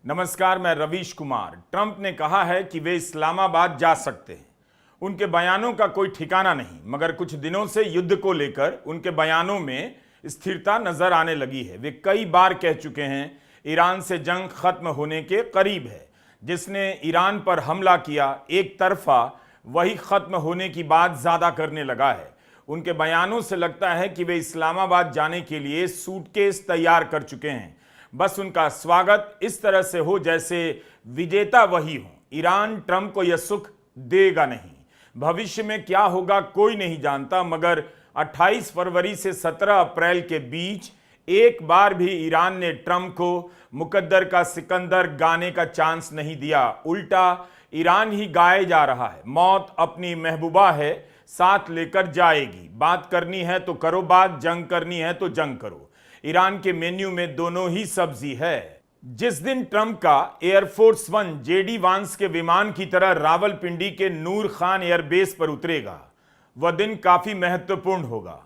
नमस्कार, मैं रवीश कुमार। ट्रंप ने कहा है कि वे इस्लामाबाद जा सकते हैं। उनके बयानों का कोई ठिकाना नहीं, मगर कुछ दिनों से युद्ध को लेकर उनके बयानों में स्थिरता नजर आने लगी है। वे कई बार कह चुके हैं ईरान से जंग खत्म होने के करीब है। जिसने ईरान पर हमला किया एक तरफा, वही खत्म होने की बात ज्यादा करने लगा है। उनके बयानों से लगता है कि वे इस्लामाबाद जाने के लिए सूटकेस तैयार कर चुके हैं। बस उनका स्वागत इस तरह से हो जैसे विजेता वही हो। ईरान ट्रंप को यह सुख देगा नहीं। भविष्य में क्या होगा कोई नहीं जानता, मगर 28 फरवरी से 17 अप्रैल के बीच एक बार भी ईरान ने ट्रंप को मुकद्दर का सिकंदर गाने का चांस नहीं दिया। उल्टा ईरान ही गाए जा रहा है। मौत अपनी महबूबा है, साथ लेकर जाएगी। बात करनी है तो करो बात, जंग करनी है तो जंग करो। ईरान के मेन्यू में दोनों ही सब्जी है। जिस दिन ट्रंप का एयरफोर्स वन जेडी वांस के विमान की तरह रावलपिंडी के नूर खान एयरबेस पर उतरेगा, वह दिन काफी महत्वपूर्ण होगा।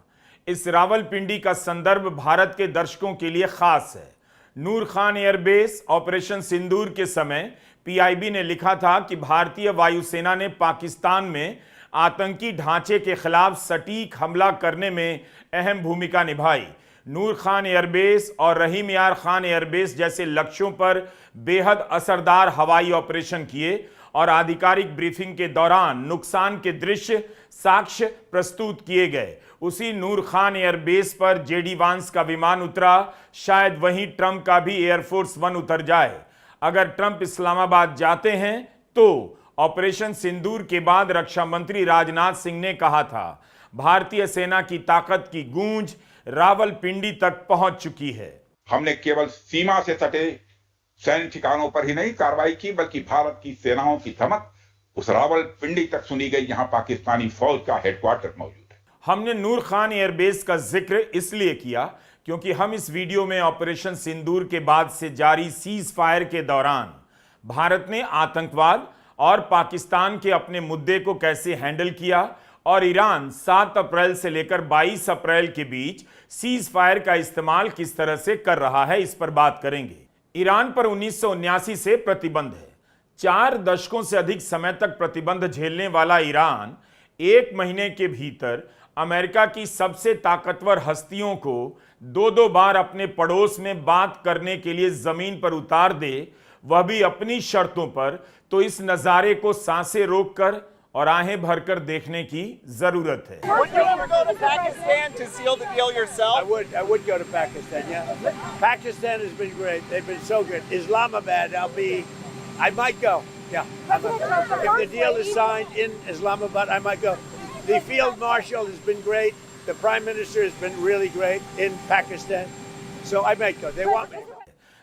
इस रावलपिंडी का संदर्भ भारत के दर्शकों के लिए खास है। नूर खान एयरबेस ऑपरेशन सिंदूर के समय पीआईबी ने लिखा था कि भारतीय वायुसेना ने पाकिस्तान में आतंकी ढांचे के खिलाफ सटीक हमला करने में अहम भूमिका निभाई। नूर खान एयरबेस और रहीम यार खान एयरबेस जैसे लक्ष्यों पर बेहद असरदार हवाई ऑपरेशन किए और आधिकारिक ब्रीफिंग के दौरान नुकसान के दृश्य साक्ष्य प्रस्तुत किए गए। उसी नूर खान एयरबेस पर जेडी वांस का विमान उतरा। शायद वहीं ट्रंप का भी एयरफोर्स वन उतर जाए। अगर ट्रंप इस्लामाबाद जाते हैं तो ऑपरेशन सिंदूर के बाद रक्षा मंत्री राजनाथ सिंह ने कहा था, भारतीय सेना की ताकत की गूंज रावलपिंडी तक पहुंच चुकी है। हमने केवल सीमा से सटे सैन्य ठिकानों पर ही नहीं कार्रवाई की, बल्कि भारत की सेनाओं की धमक उस रावलपिंडी तक सुनी गई जहां पाकिस्तानी फौज का हेडक्वार्टर मौजूद है। हमने नूर खान एयरबेस का जिक्र इसलिए किया क्योंकि हम इस वीडियो में ऑपरेशन सिंदूर के बाद से जारी सीज फायर के दौरान भारत ने आतंकवाद और पाकिस्तान के अपने मुद्दे को कैसे हैंडल किया और ईरान 7 अप्रैल से लेकर 22 अप्रैल के बीच सीज फायर का इस्तेमाल किस तरह से कर रहा है, इस पर बात करेंगे। ईरान पर 1979 से प्रतिबंध है। 4 दशकों से अधिक समय तक प्रतिबंध झेलने वाला ईरान 1 महीने के भीतर अमेरिका की सबसे ताकतवर हस्तियों को 2-2 बार अपने पड़ोस में बात करने के लिए जमीन पर उतार दे, वह भी अपनी शर्तों पर, तो इस नजारे को सांसें रोककर और आहें भरकर देखने की जरूरत है। Would you ever go to Pakistan to seal the deal yourself? I would go to Pakistan, yeah. Pakistan has been great. They've been so good. Islamabad, I might go. Yeah. If the deal is signed in Islamabad, I might go. The field marshal has been great. The prime minister has been really great in Pakistan. So I might go. They want me.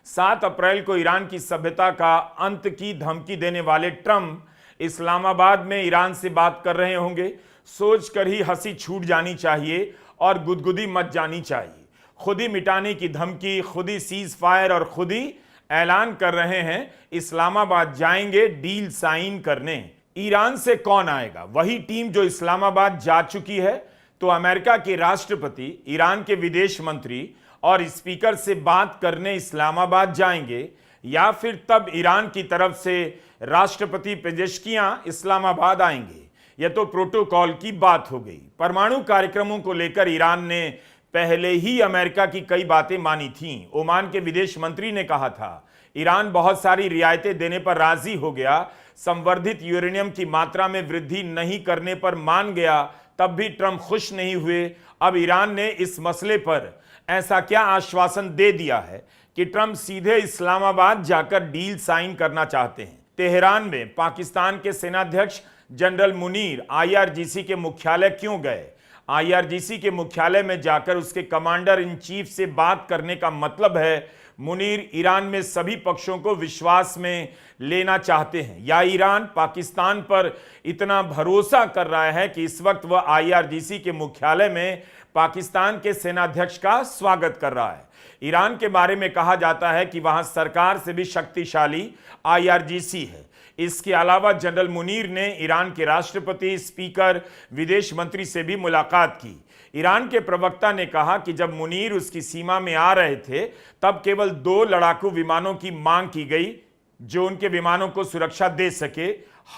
7 अप्रैल को Iran की सभ्यता का अंत की धमकी देने वाले Trump Islamabad में ईरान से बात कर रहे होंगे। सोचकर ही हंसी छूट जानी चाहिए और गुदगुदी मच जानी चाहिए। खुद ही मिटाने की धमकी, खुद ही सीज फायर और खुद ही ऐलान कर रहे हैं इस्लामाबाद जाएंगे डील साइन करने। ईरान से कौन आएगा? वही टीम जो इस्लामाबाद जा चुकी है। तो अमेरिका के राष्ट्रपति, ईरान के विदेश मंत्री और स्पीकर से बात करने इस्लामाबाद जाएंगे, या फिर तब ईरान की तरफ से राष्ट्रपति पेजेश्कियां इस्लामाबाद आएंगे? यह तो प्रोटोकॉल की बात हो गई। परमाणु कार्यक्रमों को लेकर ईरान ने पहले ही अमेरिका की कई बातें मानी थीं। ओमान के विदेश मंत्री ने कहा था ईरान बहुत सारी रियायतें देने पर राजी हो गया, संवर्धित यूरेनियम की मात्रा में वृद्धि नहीं करने पर मान गया, तब भी ट्रंप खुश नहीं हुए। अब ईरान ने इस मसले पर ऐसा क्या आश्वासन दे दिया है कि ट्रंप सीधे इस्लामाबाद जाकर डील साइन करना चाहते हैं। तेहरान में पाकिस्तान के सेनाध्यक्ष जनरल मुनीर आईआरजीसी के मुख्यालय क्यों गए? आईआरजीसी के मुख्यालय में जाकर उसके कमांडर इन चीफ से बात करने का मतलब है मुनीर ईरान में सभी पक्षों को विश्वास में लेना चाहते हैं, या ईरान पाकिस्तान पर इतना भरोसा कर रहा है कि इस वक्त वह आईआरजीसी के मुख्यालय में पाकिस्तान के सेनाध्यक्ष का स्वागत कर रहा है। ईरान के बारे में कहा जाता है कि वहां सरकार से भी शक्तिशाली आईआरजीसी है। इसके अलावा जनरल मुनीर ने ईरान के राष्ट्रपति, स्पीकर, विदेश मंत्री से भी मुलाकात की। ईरान के प्रवक्ता ने कहा कि जब मुनीर उसकी सीमा में आ रहे थे तब केवल 2 लड़ाकू विमानों की मांग की गई, जो उनके विमानों को सुरक्षा दे सके।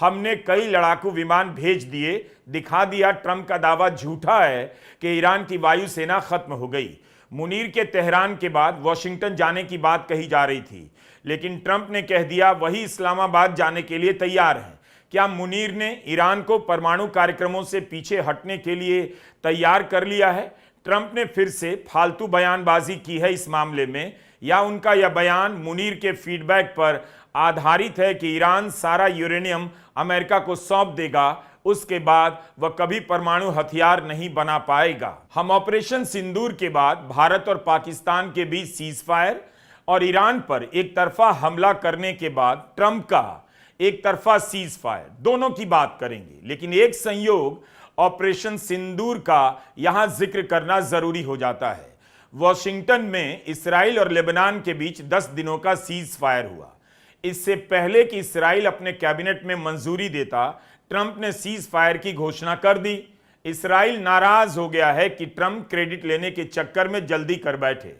हमने कई लड़ाकू विमान भेज दिए। दिखा दिया ट्रंप का दावा झूठा है कि ईरान की वायुसेना खत्म हो गई। मुनीर के तेहरान के बाद वॉशिंगटन जाने की बात कही जा रही थी, लेकिन ट्रंप ने कह दिया वही इस्लामाबाद जाने के लिए तैयार हैं। क्या मुनीर ने ईरान को परमाणु कार्यक्रमों से पीछे हटने के लिए तैयार कर लिया है? ट्रंप ने फिर से फालतू बयानबाजी की है इस मामले में, या उनका यह बयान मुनीर के फीडबैक पर आधारित है कि ईरान सारा यूरेनियम अमेरिका को सौंप देगा, उसके बाद वह कभी परमाणु हथियार नहीं बना पाएगा। हम ऑपरेशन सिंदूर के बाद भारत और पाकिस्तान के बीच सीज फायर और ईरान पर एक तरफा हमला करने के बाद ट्रंप का एक तरफा सीज फायर, दोनों की बात करेंगे। लेकिन एक संयोग ऑपरेशन सिंदूर का यहां जिक्र करना जरूरी हो जाता है। वॉशिंगटन में इसराइल और लेबनान के बीच 10 दिनों का सीज फायर हुआ। इससे पहले कि इसराइल अपने कैबिनेट में मंजूरी देता, ट्रंप ने सीज फायर की घोषणा कर दी। इसराइल नाराज हो गया है कि ट्रंप क्रेडिट लेने के चक्कर में जल्दी कर बैठे।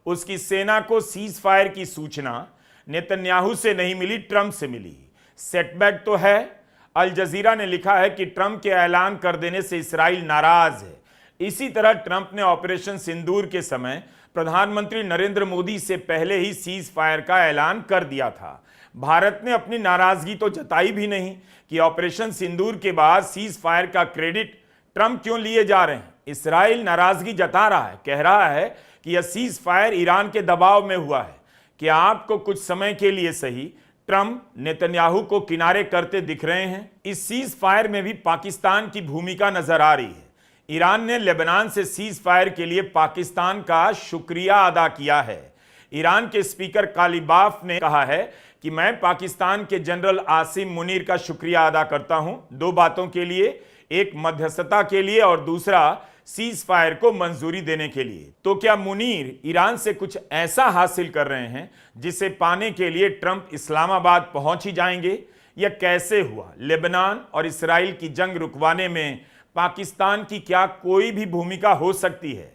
उसकी सेना को सीज फायर की सूचना नेतन्याहू से नहीं मिली, ट्रंप से मिली। सेटबैक तो है। अल जजीरा ने लिखा है कि ट्रंप के ऐलान कर देने से इसराइल नाराज है। इसी तरह ट्रंप ने ऑपरेशन सिंदूर के समय प्रधानमंत्री नरेंद्र मोदी से पहले ही सीज फायर का ऐलान कर दिया था। भारत ने अपनी नाराजगी तो जताई भी नहीं कि ऑपरेशन सिंदूर के बाद सीज फायर का क्रेडिट ट्रंप क्यों लिए जा रहे हैं। इसराइल नाराजगी जता रहा है, कह रहा है कि यह सीज फायर ईरान के दबाव में हुआ है। कि आपको कुछ समय के लिए सही ट्रंप नेतन्याहू को किनारे करते दिख रहे हैं। इस सीज फायर में भी पाकिस्तान की भूमिका नजर आ रही है। ईरान ने लेबनान से सीज फायर के लिए पाकिस्तान का शुक्रिया अदा किया है। ईरान के स्पीकर कालिबाफ ने कहा है कि मैं पाकिस्तान के जनरल आसिम मुनीर का शुक्रिया अदा करता हूं, 2 बातों के लिए, एक मध्यस्थता के लिए और दूसरा सीज फायर को मंजूरी देने के लिए। तो क्या मुनीर ईरान से कुछ ऐसा हासिल कर रहे हैं जिसे पाने के लिए ट्रंप इस्लामाबाद पहुंच ही जाएंगे? यह कैसे हुआ? लेबनान और इसराइल की जंग रुकवाने में पाकिस्तान की क्या कोई भी भूमिका हो सकती है?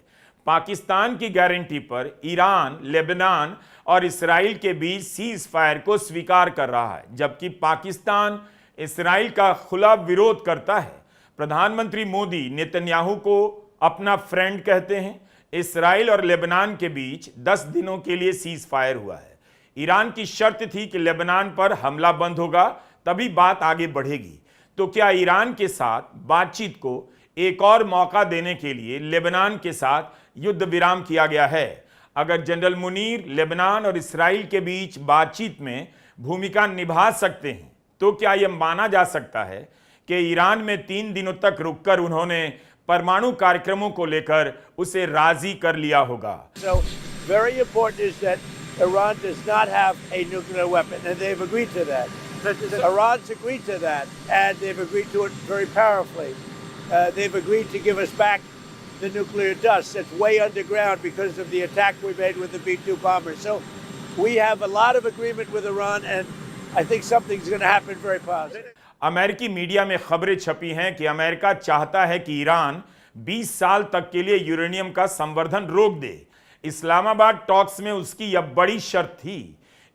पाकिस्तान की गारंटी पर ईरान, लेबनान और इसराइल के बीच सीज फायर को स्वीकार कर रहा है, जबकि पाकिस्तान इसराइल का खुला विरोध करता है। प्रधानमंत्री मोदी नेतन्याहू को अपना फ्रेंड कहते हैं। इसराइल और लेबनान के बीच 10 दिनों के लिए सीज फायर हुआ है। ईरान की शर्त थी कि लेबनान पर हमला बंद होगा, तभी बात आगे बढ़ेगी। तो क्या ईरान के साथ बातचीत को एक और मौका देने के लिए लेबनान के साथ युद्ध विराम किया गया है? अगर जनरल मुनीर लेबनान और इसराइल के बीच बातचीत में भूमिका निभा सकते हैं, तो क्या यह माना जा सकता है कि ईरान में 3 दिनों तक रुककर उन्होंने परमाणु कार्यक्रमों को लेकर उसे राजी कर लिया होगा? So very important is that Iran does not have a nuclear weapon, and they've agreed to that. Iran's agreed to that, and they've agreed to it very powerfully. They've agreed to give us back the nuclear dust that's way underground because of the attack we made with the B-2 bomber. So we have a lot of agreement with Iran, and I think something's going to happen very positive. अमेरिकी media में खबरें छपी हैं कि America चाहता है कि Iran 20 साल तक के लिए यूरेनियम का संवर्धन रोक दे। इस्लामाबाद टॉक्स में उसकी यह बड़ी शर्त थी।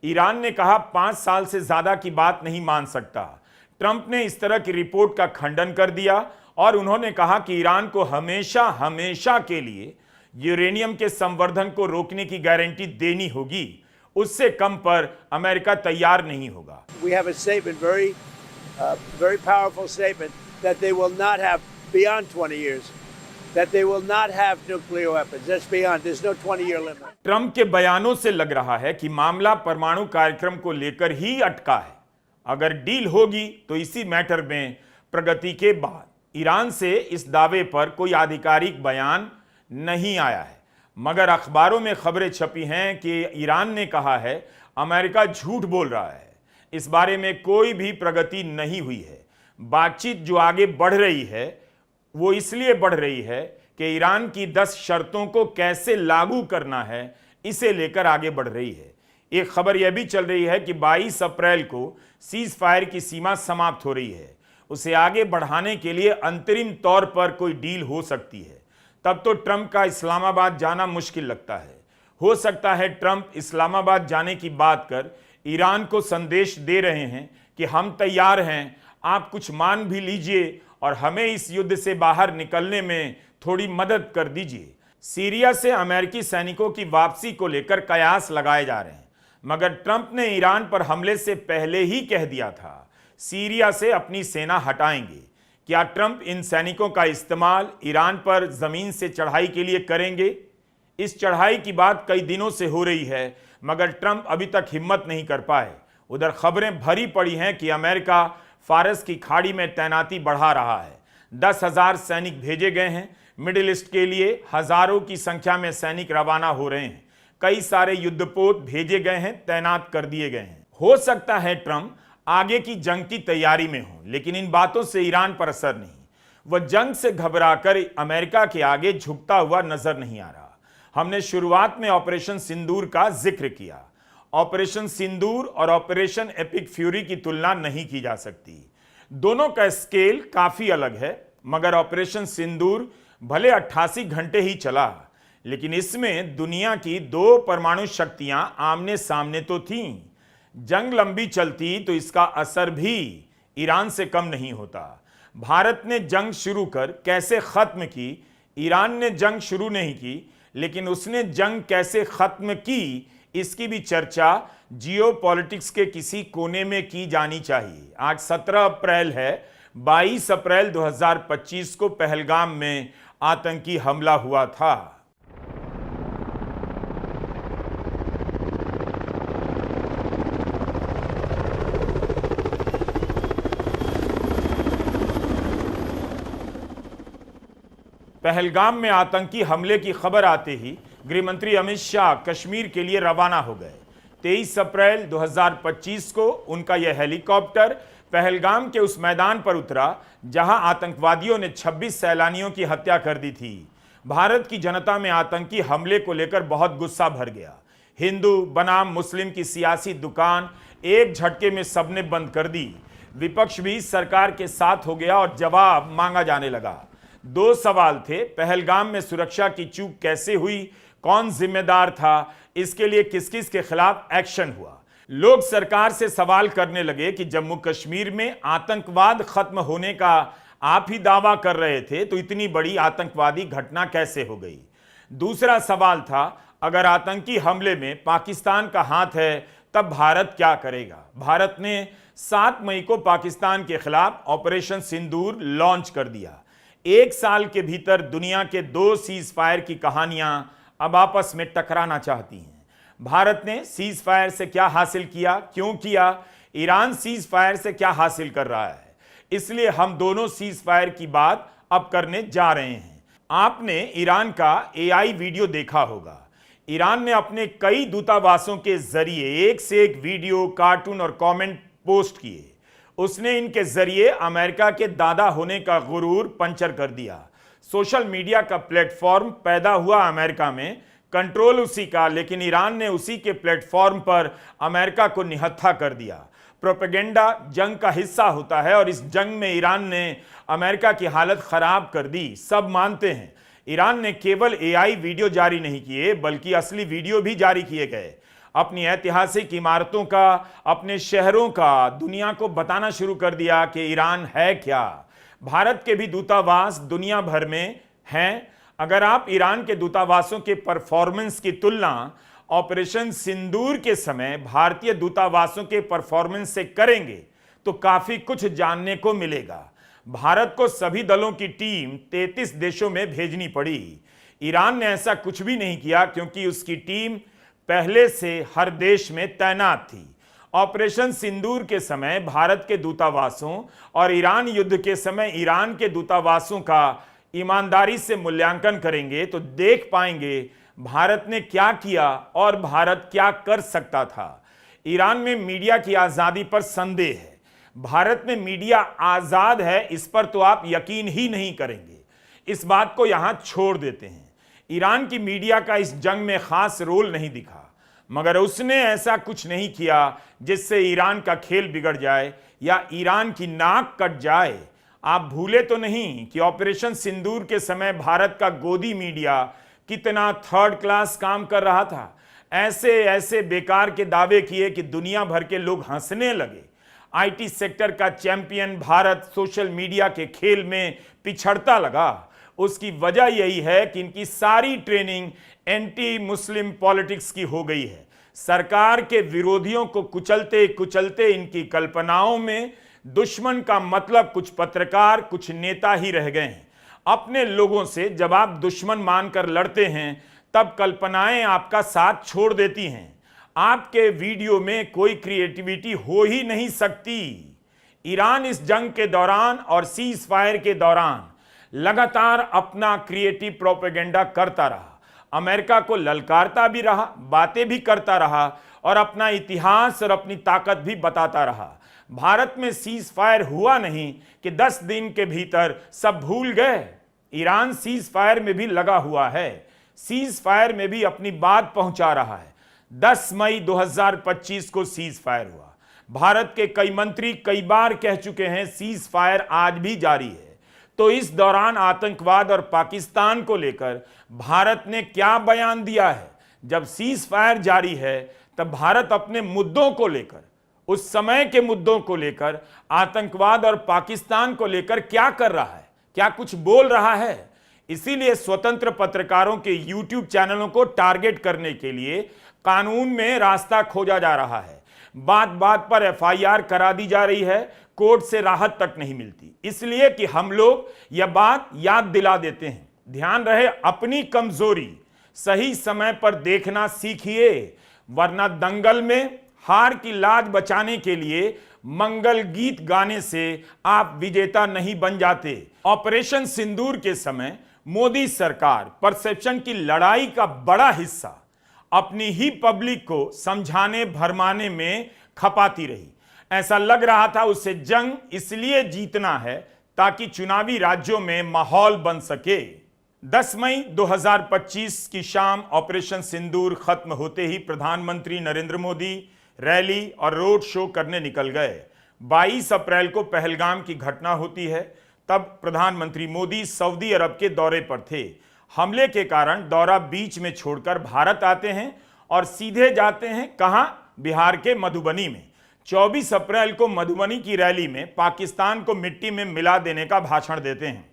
ईरान ने कहा 5 साल से ज्यादा की बात नहीं मान सकता। ट्रंप ने इस तरह की रिपोर्ट का खंडन कर दिया और उन्होंने कहा कि ईरान को हमेशा हमेशा के लिए यूरेनियम के संवर्धन को रोकने की गारंटी देनी होगी। उससे कम पर अमेरिका तैयार नहीं होगा। We have a statement, very powerful statement, that they will not have beyond 20 years, that they will not have nuclear weapons. That's beyond. There's no 20-year limit. Trump के बयानों से लग रहा है कि मामला परमाणु कार्यक्रम को लेकर ही अटका है। अगर डील होगी तो इसी मैटर में प्रगति के बाद। ईरान से इस दावे पर कोई आधिकारिक बयान नहीं आया है, मगर अखबारों में खबरें छपी हैं कि ईरान ने कहा है अमेरिका झूठ बोल रहा है। इस बारे में कोई भी प्रगति नहीं हुई है। बातचीत जो आगे बढ़ रही है वो इसलिए बढ़ रही है कि ईरान की 10 शर्तों को कैसे लागू करना है, इसे लेकर आगे बढ़ रही है। एक खबर यह भी चल रही है कि 22 अप्रैल को सीज फायर की सीमा समाप्त हो रही है। उसे आगे बढ़ाने के लिए अंतरिम तौर पर कोई डील हो सकती है। तब तो ट्रंप का इस्लामाबाद जाना मुश्किल लगता है। हो सकता है ट्रंप इस्लामाबाद जाने की बात कर ईरान को संदेश दे रहे हैं कि हम तैयार हैं, आप कुछ मान भी लीजिए और हमें इस युद्ध से बाहर निकलने में थोड़ी मदद कर दीजिए। सीरिया से अमेरिकी सैनिकों की वापसी को लेकर कयास लगाए जा रहे हैं, मगर ट्रंप ने ईरान पर हमले से पहले ही कह दिया था सीरिया से अपनी सेना हटाएंगे। क्या ट्रंप इन सैनिकों का इस्तेमाल ईरान पर जमीन से चढ़ाई के लिए करेंगे? इस चढ़ाई की बात कई दिनों से हो रही है, मगर ट्रंप अभी तक हिम्मत नहीं कर पाए। उधर खबरें भरी पड़ी हैं कि अमेरिका फारस की खाड़ी में तैनाती बढ़ा रहा है। 10,000 सैनिक भेजे गए हैं। मिडिल ईस्ट के लिए हजारों की संख्या में सैनिक रवाना हो रहे हैं। कई सारे युद्धपोत भेजे गए हैं, तैनात कर दिए गए हैं। हो सकता है ट्रंप आगे की जंग की तैयारी में हो, लेकिन इन बातों से ईरान पर असर नहीं। वह जंग से घबराकर अमेरिका के आगे झुकता हुआ नजर नहीं आ रहा। हमने शुरुआत में ऑपरेशन सिंदूर का जिक्र किया। ऑपरेशन सिंदूर और ऑपरेशन एपिक फ्यूरी की तुलना नहीं की जा सकती। दोनों का स्केल काफी अलग है, मगर ऑपरेशन सिंदूर भले 88 घंटे ही चला, लेकिन इसमें दुनिया की 2 परमाणु शक्तियां आमने सामने तो थीं। जंग लंबी चलती तो इसका असर भी ईरान से कम नहीं होता। भारत ने जंग शुरू कर कैसे खत्म की, ईरान ने जंग शुरू नहीं की, लेकिन उसने जंग कैसे खत्म की, इसकी भी चर्चा जियोपॉलिटिक्स के किसी कोने में की जानी चाहिए। आज 17 अप्रैल है। 22 अप्रैल 2025 को पहलगाम में आतंकी हमला हुआ था। पहलगाम में आतंकी हमले की खबर आते ही गृहमंत्री अमित शाह कश्मीर के लिए रवाना हो गए। 23 अप्रैल 2025 को उनका यह हेलीकॉप्टर पहलगाम के उस मैदान पर उतरा जहां आतंकवादियों ने 26 सैलानियों की हत्या कर दी थी। भारत की जनता में आतंकी हमले को लेकर बहुत गुस्सा भर गया। हिंदू बनाम मुस्लिम की सियासी दुकान एक झटके में सबने बंद कर दी। विपक्ष भी सरकार के साथ हो गया और जवाब मांगा जाने लगा। 2 सवाल थे, पहलगाम में सुरक्षा की चूक कैसे हुई, कौन जिम्मेदार था, इसके लिए किस किस के खिलाफ एक्शन हुआ। लोग सरकार से सवाल करने लगे कि जम्मू कश्मीर में आतंकवाद खत्म होने का आप ही दावा कर रहे थे, तो इतनी बड़ी आतंकवादी घटना कैसे हो गई। दूसरा सवाल था, अगर आतंकी हमले में पाकिस्तान का हाथ है तब भारत क्या करेगा। भारत ने 7 मई को पाकिस्तान के खिलाफ ऑपरेशन सिंदूर लॉन्च कर दिया। 1 साल के भीतर दुनिया के 2 सीज फायर की कहानियां अब आपस में टकराना चाहती हैं। भारत ने सीज फायर से क्या हासिल किया, क्यों किया, ईरान सीज फायर से क्या हासिल कर रहा है, इसलिए हम दोनों सीज फायर की बात अब करने जा रहे हैं। आपने ईरान का AI वीडियो देखा होगा। ईरान ने अपने कई दूतावासों के जरिए एक से एक वीडियो, कार्टून और कमेंट पोस्ट किए। उसने इनके जरिए अमेरिका के दादा होने का गुरूर पंचर कर दिया। सोशल मीडिया का प्लेटफॉर्म पैदा हुआ अमेरिका में, कंट्रोल उसी का, लेकिन ईरान ने उसी के प्लेटफॉर्म पर अमेरिका को निहत्था कर दिया। प्रोपेगेंडा जंग का हिस्सा होता है और इस जंग में ईरान ने अमेरिका की हालत खराब कर दी, सब मानते हैं। ईरान ने केवल AI वीडियो जारी नहीं किए, बल्कि असली वीडियो भी जारी किए गए। अपनी ऐतिहासिक इमारतों का, अपने शहरों का दुनिया को बताना शुरू कर दिया कि ईरान है क्या। भारत के भी दूतावास दुनिया भर में हैं। अगर आप ईरान के दूतावासों के परफॉर्मेंस की तुलना ऑपरेशन सिंदूर के समय भारतीय दूतावासों के परफॉर्मेंस से करेंगे तो काफी कुछ जानने को मिलेगा। भारत को सभी दलों की टीम 33 देशों में भेजनी पड़ी। ईरान ने ऐसा कुछ भी नहीं किया, क्योंकि उसकी टीम पहले से हर देश में तैनात थी। ऑपरेशन सिंदूर के समय भारत के दूतावासों और ईरान युद्ध के समय ईरान के दूतावासों का ईमानदारी से मूल्यांकन करेंगे तो देख पाएंगे भारत ने क्या किया और भारत क्या कर सकता था। ईरान में मीडिया की आजादी पर संदेह है। भारत में मीडिया आजाद है, इस पर तो आप यकीन ही नहीं करेंगे। इस बात को यहां छोड़ देते हैं। ईरान की मीडिया का इस जंग में खास रोल नहीं दिखा, मगर उसने ऐसा कुछ नहीं किया जिससे ईरान का खेल बिगड़ जाए या ईरान की नाक कट जाए। आप भूले तो नहीं कि ऑपरेशन सिंदूर के समय भारत का गोदी मीडिया कितना थर्ड क्लास काम कर रहा था। ऐसे ऐसे बेकार के दावे किए कि दुनिया भर के लोग हंसने लगे। आईटी सेक्टर का चैंपियन भारत सोशल मीडिया के खेल में पिछड़ता लगा। उसकी वजह यही है कि इनकी सारी ट्रेनिंग एंटी मुस्लिम पॉलिटिक्स की हो गई है। सरकार के विरोधियों को कुचलते कुचलते इनकी कल्पनाओं में दुश्मन का मतलब कुछ पत्रकार, कुछ नेता ही रह गए हैं। अपने लोगों से जब आप दुश्मन मानकर लड़ते हैं तब कल्पनाएं आपका साथ छोड़ देती हैं। आपके वीडियो में कोई क्रिएटिविटी हो ही नहीं सकती। ईरान इस जंग के दौरान और सीज फायर के दौरान लगातार अपना क्रिएटिव प्रोपेगेंडा करता रहा, अमेरिका को ललकारता भी रहा, बातें भी करता रहा और अपना इतिहास और अपनी ताकत भी बताता रहा। भारत में सीज फायर हुआ नहीं कि 10 दिन के भीतर सब भूल गए। ईरान सीज फायर में भी लगा हुआ है, सीज फायर में भी अपनी बात पहुंचा रहा है। 10 मई 2025 को सीज फायर हुआ। भारत के कई मंत्री कई बार कह चुके हैं सीज फायर आज भी जारी है। तो इस दौरान आतंकवाद और पाकिस्तान को लेकर भारत ने क्या बयान दिया है? जब सीज फायर जारी है तब भारत अपने मुद्दों को लेकर, उस समय के मुद्दों को लेकर, आतंकवाद और पाकिस्तान को लेकर क्या कर रहा है? क्या कुछ बोल रहा है? इसीलिए स्वतंत्र पत्रकारों के YouTube चैनलों को टारगेट करने के लिए कानून में रास्ता खोजा जा रहा है। बात बात पर FIR करा दी जा रही है, कोर्ट से राहत तक नहीं मिलती। इसलिए कि हम लोग यह बात याद दिला देते हैं। ध्यान रहे, अपनी कमजोरी सही समय पर देखना सीखिए, वरना दंगल में हार की लाज बचाने के लिए मंगल गीत गाने से आप विजेता नहीं बन जाते। ऑपरेशन सिंदूर के समय मोदी सरकार परसेप्शन की लड़ाई का बड़ा हिस्सा अपनी ही पब्लिक को समझाने भरमाने में खपाती रही। ऐसा लग रहा था उसे जंग इसलिए जीतना है ताकि चुनावी राज्यों में माहौल बन सके। 10 मई 2025 की शाम ऑपरेशन सिंदूर खत्म होते ही प्रधानमंत्री नरेंद्र मोदी रैली और रोड शो करने निकल गए। 22 अप्रैल को पहलगाम की घटना होती है। तब प्रधानमंत्री मोदी सऊदी अरब के दौरे पर थे। हमले के कारण दौरा बीच में छोड़कर भारत आते हैं और सीधे जाते हैं कहां? बिहार के मधुबनी में। 24 अप्रैल को मधुबनी की रैली में पाकिस्तान को मिट्टी में मिला देने का भाषण देते हैं।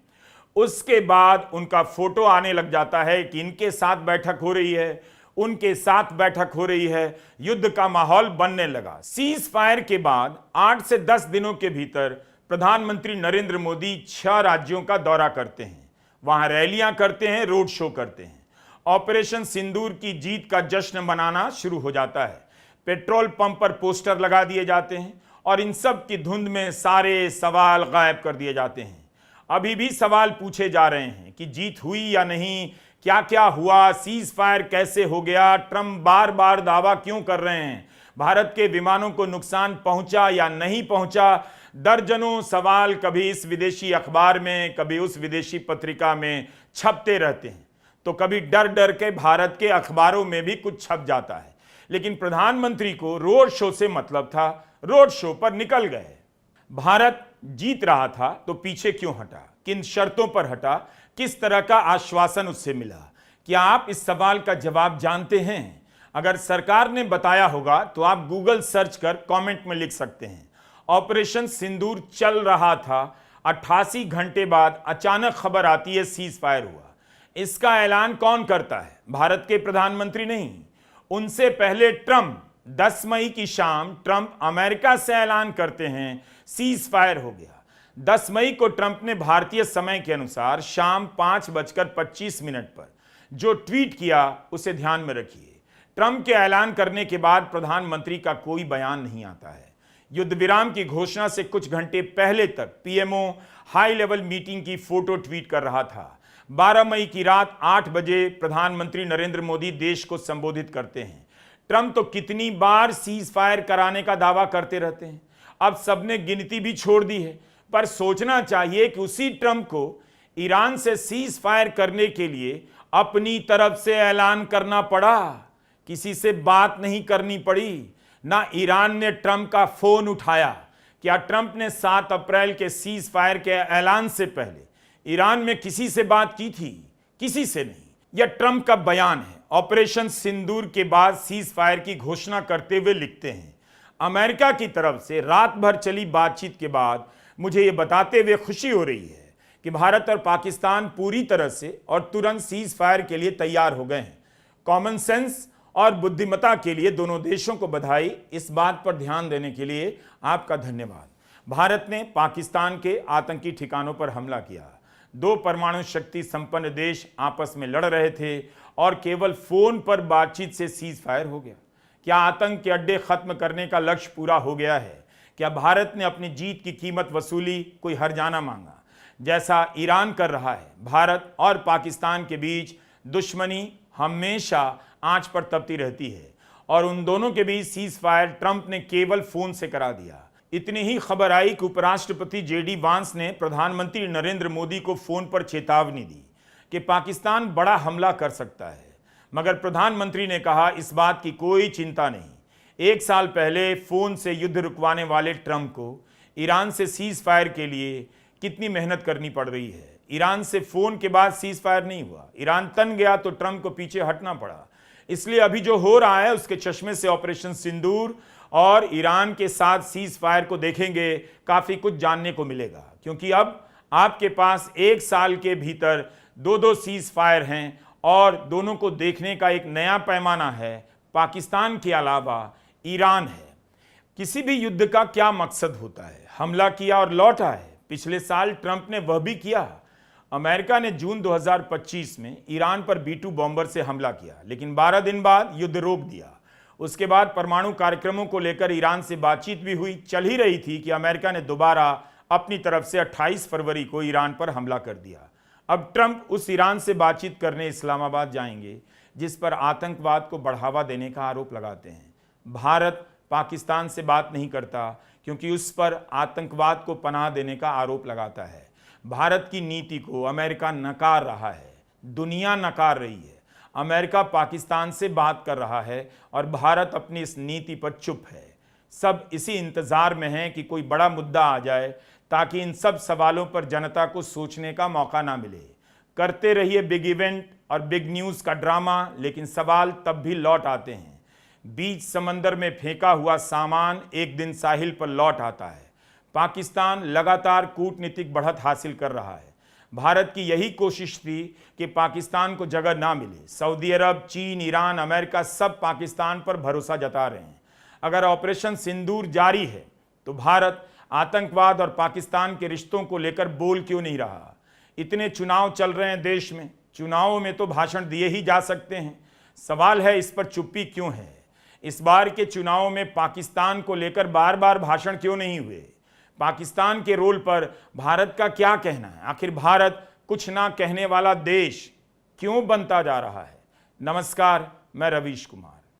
उसके बाद उनका फोटो आने लग जाता है कि इनके साथ बैठक हो रही है, उनके साथ बैठक हो रही है, युद्ध का माहौल बनने लगा। सीज फायर के बाद 8 से 10 दिनों के भीतर प्रधानमंत्री नरेंद्र मोदी 6 राज्यों का दौरा करते हैं, वहां रैलियां करते हैं, रोड शो करते हैं। ऑपरेशन सिंदूर की जीत का जश्न मनाना शुरू हो जाता है। पेट्रोल पंप पर पोस्टर लगा दिए जाते हैं और इन सब की धुंध में सारे सवाल गायब कर दिए जाते हैं। अभी भी सवाल पूछे जा रहे हैं कि जीत हुई या नहीं, क्या क्या हुआ, सीज फायर कैसे हो गया, ट्रंप बार बार दावा क्यों कर रहे हैं, भारत के विमानों को नुकसान पहुंचा या नहीं पहुंचा। दर्जनों सवाल कभी इस विदेशी अखबार में, कभी उस विदेशी पत्रिका में छपते रहते हैं, तो कभी डर डर के भारत के अखबारों में भी कुछ छप जाता है। लेकिन प्रधानमंत्री को रोड शो से मतलब था, रोड शो पर निकल गए। भारत जीत रहा था तो पीछे क्यों हटा, किन शर्तों पर हटा, किस तरह का आश्वासन उससे मिला? क्या आप इस सवाल का जवाब जानते हैं? अगर सरकार ने बताया होगा तो आप गूगल सर्च कर कमेंट में लिख सकते हैं। ऑपरेशन सिंदूर चल रहा था, 88 घंटे बाद अचानक खबर आती है सीज फायर हुआ। इसका ऐलान कौन करता है? भारत के प्रधानमंत्री नहीं, उनसे पहले ट्रंप। 10 मई की शाम ट्रंप अमेरिका से ऐलान करते हैं सीज फायर हो गया। 10 मई को ट्रंप ने भारतीय समय के अनुसार शाम 5:25 पर जो ट्वीट किया उसे ध्यान में रखिए। ट्रंप के ऐलान करने के बाद प्रधानमंत्री का कोई बयान नहीं आता है। युद्ध विराम की घोषणा से कुछ घंटे पहले तक पीएमओ हाई लेवल मीटिंग की फोटो ट्वीट कर रहा था। 12 मई की रात 8 बजे प्रधानमंत्री नरेंद्र मोदी देश को संबोधित करते हैं। ट्रंप तो कितनी बार सीज फायर कराने का दावा करते रहते हैं, अब सबने गिनती भी छोड़ दी है। पर सोचना चाहिए कि उसी ट्रंप को ईरान से सीज फायर करने के लिए अपनी तरफ से ऐलान करना पड़ा, किसी से बात नहीं करनी पड़ी। ना ईरान ने ट्रंप का फोन उठाया। क्या ट्रंप ने 7 अप्रैल के सीज फायर के ऐलान से पहले ईरान में किसी से बात की थी? किसी से नहीं। यह ट्रंप का बयान है। ऑपरेशन सिंदूर के बाद सीज फायर की घोषणा करते हुए लिखते हैं, अमेरिका की तरफ से रात भर चली बातचीत के बाद मुझे यह बताते हुए खुशी हो रही है कि भारत और पाकिस्तान पूरी तरह से और तुरंत सीज फायर के लिए तैयार हो गए हैं। कॉमन सेंस और बुद्धिमत्ता के लिए दोनों देशों को बधाई। इस बात पर ध्यान देने के लिए आपका धन्यवाद। भारत ने पाकिस्तान के आतंकी ठिकानों पर हमला किया। दो परमाणु शक्ति संपन्न देश आपस में लड़ रहे थे और केवल फोन पर बातचीत से सीज फायर हो गया। क्या आतंक के अड्डे खत्म करने का लक्ष्य पूरा हो गया है? क्या भारत ने अपनी जीत की कीमत वसूली, कोई हर्जाना मांगा जैसा ईरान कर रहा है? भारत और पाकिस्तान के बीच दुश्मनी हमेशा आंच पर तपती रहती है और उन दोनों के बीच सीज फायर ट्रंप ने केवल फोन से करा दिया। इतनी ही खबर आई कि उपराष्ट्रपति जेडी वांस ने प्रधानमंत्री नरेंद्र मोदी को फोन पर चेतावनी दी कि पाकिस्तान बड़ा हमला कर सकता है, मगर प्रधानमंत्री ने कहा इस बात की कोई चिंता नहीं। एक साल पहले फोन से युद्ध रुकवाने वाले ट्रंप को ईरान से सीज फायर के लिए कितनी मेहनत करनी पड़ रही है। ईरान से फोन के बाद सीज फायर नहीं हुआ, ईरान तन गया तो ट्रंप को पीछे हटना पड़ा। इसलिए अभी जो हो रहा है उसके चश्मे से ऑपरेशन सिंदूर और ईरान के साथ सीज फायर को देखेंगे, काफी कुछ जानने को मिलेगा, क्योंकि अब आपके पास एक साल के भीतर दो सीज फायर हैं और दोनों को देखने का एक नया पैमाना है। पाकिस्तान के अलावा ईरान है। किसी भी युद्ध का क्या मकसद होता है? हमला किया और लौटा है। पिछले साल ट्रंप ने वह भी किया। अमेरिका ने जून 2025 में ईरान पर B-2 बॉम्बर से हमला किया, लेकिन 12 दिन बाद युद्ध रोक दिया। उसके बाद परमाणु कार्यक्रमों को लेकर ईरान से बातचीत भी हुई। चल ही रही थी कि अमेरिका ने दोबारा अपनी तरफ से 28 फरवरी को ईरान पर हमला कर दिया। अब ट्रंप उस ईरान से बातचीत करने इस्लामाबाद जाएंगे, जिस पर आतंकवाद को बढ़ावा देने का आरोप लगाते हैं। भारत पाकिस्तान से बात नहीं करता क्योंकि उस पर आतंकवाद को पनाह देने का आरोप लगाता है। भारत की नीति को अमेरिका नकार रहा है, दुनिया नकार रही है। अमेरिका पाकिस्तान से बात कर रहा है और भारत अपनी इस नीति पर चुप है। सब इसी इंतजार में हैं कि कोई बड़ा मुद्दा आ जाए ताकि इन सब सवालों पर जनता को सोचने का मौका ना मिले। करते रहिए बिग इवेंट और बिग न्यूज़ का ड्रामा, लेकिन सवाल तब भी लौट आते हैं। बीच समंदर में फेंका हुआ सामान एक दिन साहिल पर लौट आता है। पाकिस्तान लगातार कूटनीतिक बढ़त हासिल कर रहा है। भारत की यही कोशिश थी कि पाकिस्तान को जगह ना मिले। सऊदी अरब, चीन, ईरान, अमेरिका सब पाकिस्तान पर भरोसा जता रहे हैं। अगर ऑपरेशन सिंदूर जारी है तो भारत आतंकवाद और पाकिस्तान के रिश्तों को लेकर बोल क्यों नहीं रहा? इतने चुनाव चल रहे हैं देश में, चुनावों में तो भाषण दिए ही जा सकते हैं। सवाल है इस पर चुप्पी क्यों है? इस बार के चुनावों में पाकिस्तान को लेकर बार बार भाषण क्यों नहीं हुए? पाकिस्तान के रोल पर भारत का क्या कहना है? आखिर भारत कुछ ना कहने वाला देश क्यों बनता जा रहा है? नमस्कार, मैं रवीश कुमार।